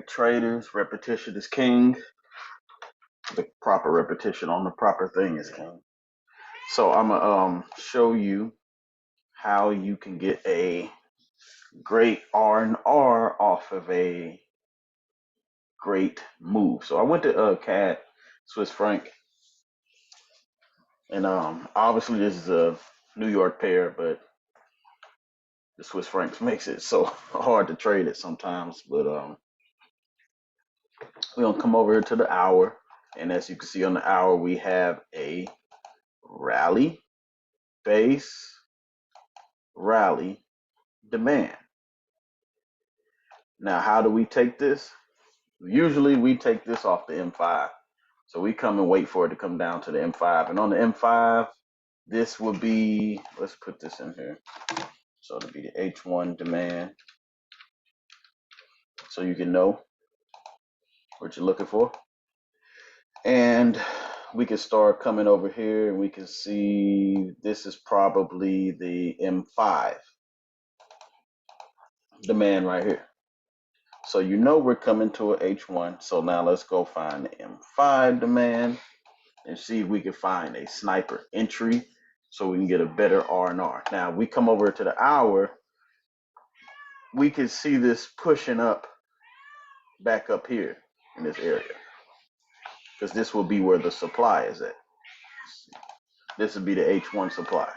right, traders, repetition is king. The proper repetition on the proper thing is king. So I'm gonna show you how you can get a great R&R off of a great move. So I went to CAD Swiss franc, and obviously this is a New York pair, but the Swiss francs makes it so hard to trade it sometimes. But we're gonna come over here to the hour, and as you can see on the hour, we have a rally, base, rally, demand. Now, how do we take this? Usually we take this off the M5. So we come and wait for it to come down to the M5. And on the M5, this will be, let's put this in here. So it'll be the H1 demand. So you can know what you're looking for. And we can start coming over here and we can see this is probably the M5 demand right here. So you know we're coming to a H1. So now let's go find the M5 demand and see if we can find a sniper entry so we can get a better R&R. Now we come over to the hour, we can see this pushing up back up here in this area because this will be where the supply is at. This would be the H1 supply.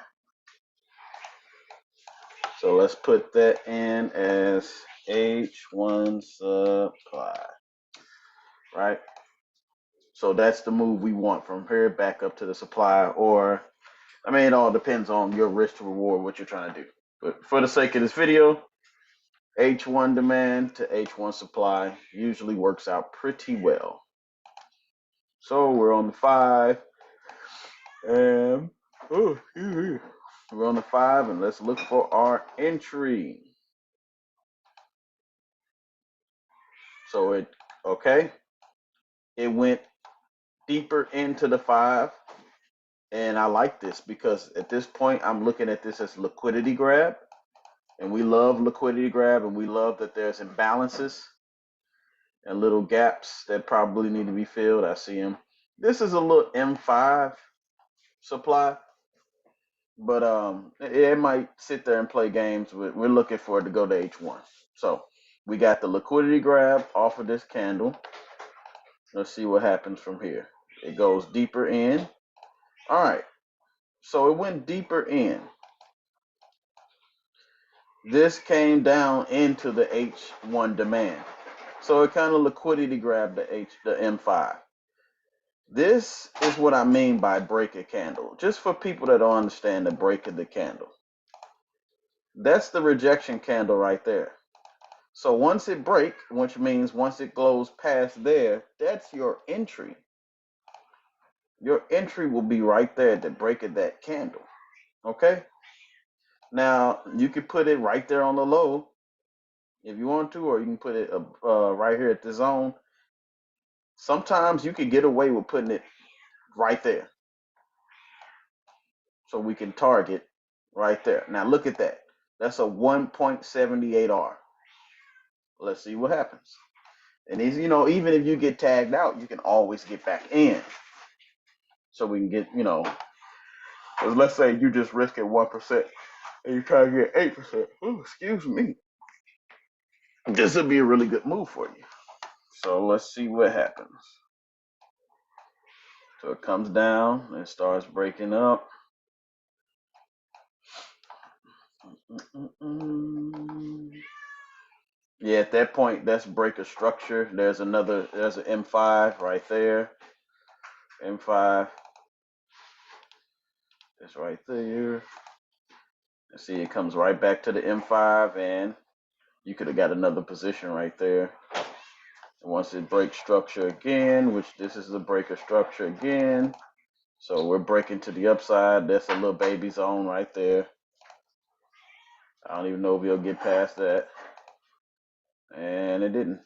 So let's put that in as H1 supply, right? So that's the move we want from here back up to the supply, or I mean, it all depends on your risk to reward, what you're trying to do. But for the sake of this video, H1 demand to H1 supply usually works out pretty well. So we're on the 5, and we're on the 5, and let's look for our entry. So it went deeper into the 5, and I like this because at this point I'm looking at this as liquidity grab, and we love liquidity grab, and we love that there's imbalances and little gaps that probably need to be filled. I see them. This is a little M5 supply, but it might sit there and play games. We're looking for it to go to H1. So we got the liquidity grab off of this candle. Let's see what happens from here. It goes deeper in. All right, so it went deeper in. This came down into the H1 demand. So it kind of liquidity grabbed the M5. This is what I mean by break a candle. Just for people that don't understand the break of the candle. That's the rejection candle right there. So once it breaks, which means once it goes past there, that's your entry. Your entry will be right there at the break of that candle. Okay? Now, you can put it right there on the low if you want to, or you can put it right here at the zone. Sometimes you can get away with putting it right there. So we can target right there. Now look at that. That's a 1.78 R. Let's see what happens. And these, even if you get tagged out, you can always get back in. So we can get, because let's say you just risk it 1% and you try to get 8%. Oh, excuse me. This would be a really good move for you. So let's see what happens. So it comes down and starts breaking up. Yeah, at that point, that's break of structure. There's an M5 right there. M5. It's right there. And see, it comes right back to the M5, and you could have got another position right there. And once it breaks structure again, which this is the break of structure again. So we're breaking to the upside. That's a little baby zone right there. I don't even know if we'll get past that. And it didn't.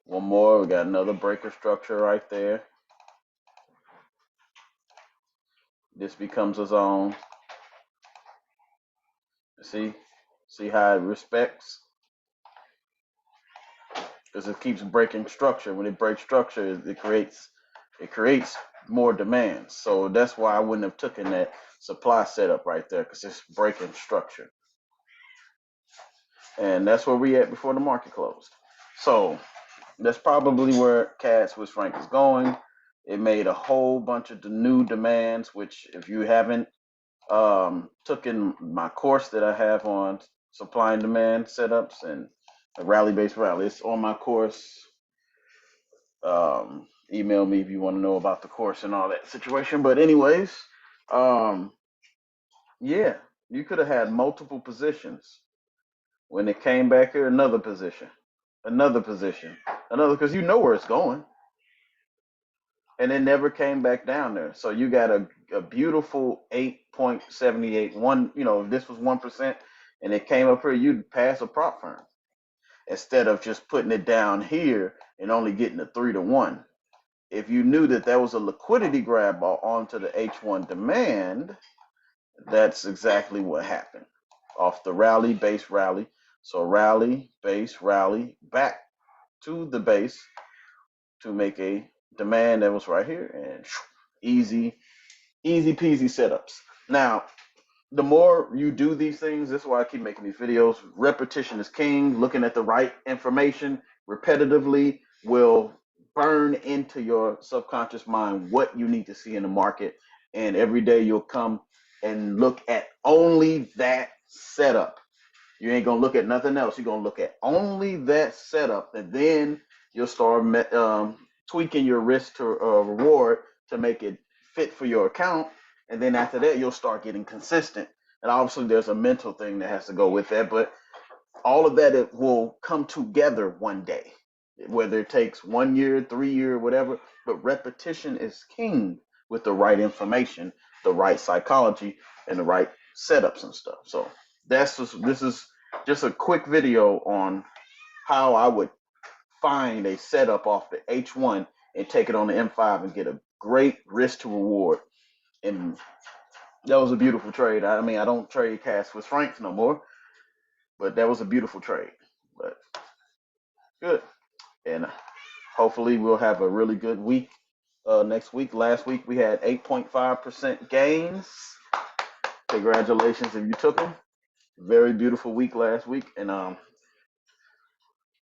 One more, we got another breaker structure right there. This becomes a zone. See how it respects? because it keeps breaking structure. When it breaks structure, it creates more demand. So that's why I wouldn't have taken that supply setup right there, because it's breaking structure. And that's where we at before the market closed. So that's probably where CAD Swiss franc is going. It made a whole bunch of the new demands, which if you haven't took in my course that I have on supply and demand setups and rally-based rally. It's on my course. Email me if you want to know about the course and all that situation. But anyways, um, yeah, you could have had multiple positions. When it came back here, another position, another, because you know where it's going, and it never came back down there. So you got a beautiful 8.78. One, if this was 1% and it came up here, you'd pass a prop firm instead of just putting it down here and only getting a 3-to-1. If you knew that there was a liquidity grab onto the H1 demand, that's exactly what happened off the rally, base rally. So rally, base, rally, back to the base to make a demand that was right here, and easy peasy setups. Now, the more you do these things, this is why I keep making these videos. Repetition is king. Looking at the right information repetitively will burn into your subconscious mind what you need to see in the market. And every day you'll come and look at only that setup. You ain't gonna look at nothing else. You're gonna look at only that setup, and then you'll start tweaking your risk to reward to make it fit for your account. And then after that, you'll start getting consistent. And obviously, there's a mental thing that has to go with that, but all of that, it will come together one day, whether it takes 1 year, 3 year, whatever. But repetition is king with the right information, the right psychology, and the right setups and stuff. So this is just a quick video on how I would find a setup off the H1 and take it on the M5 and get a great risk to reward. And that was a beautiful trade. I mean, I don't trade CAD Swiss francs no more, but that was a beautiful trade. But good. And hopefully we'll have a really good week next week. Last week we had 8.5% gains. Congratulations if you took them. Very beautiful week last week. And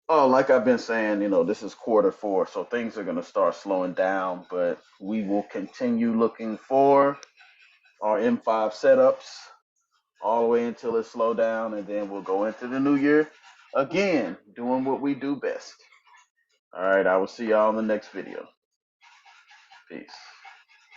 like I've been saying, this is Q4, so things are going to start slowing down, but we will continue looking for our M5 setups all the way until it slow down, and then we'll go into the new year again, doing what we do best. All right, I will see y'all in the next video. Peace.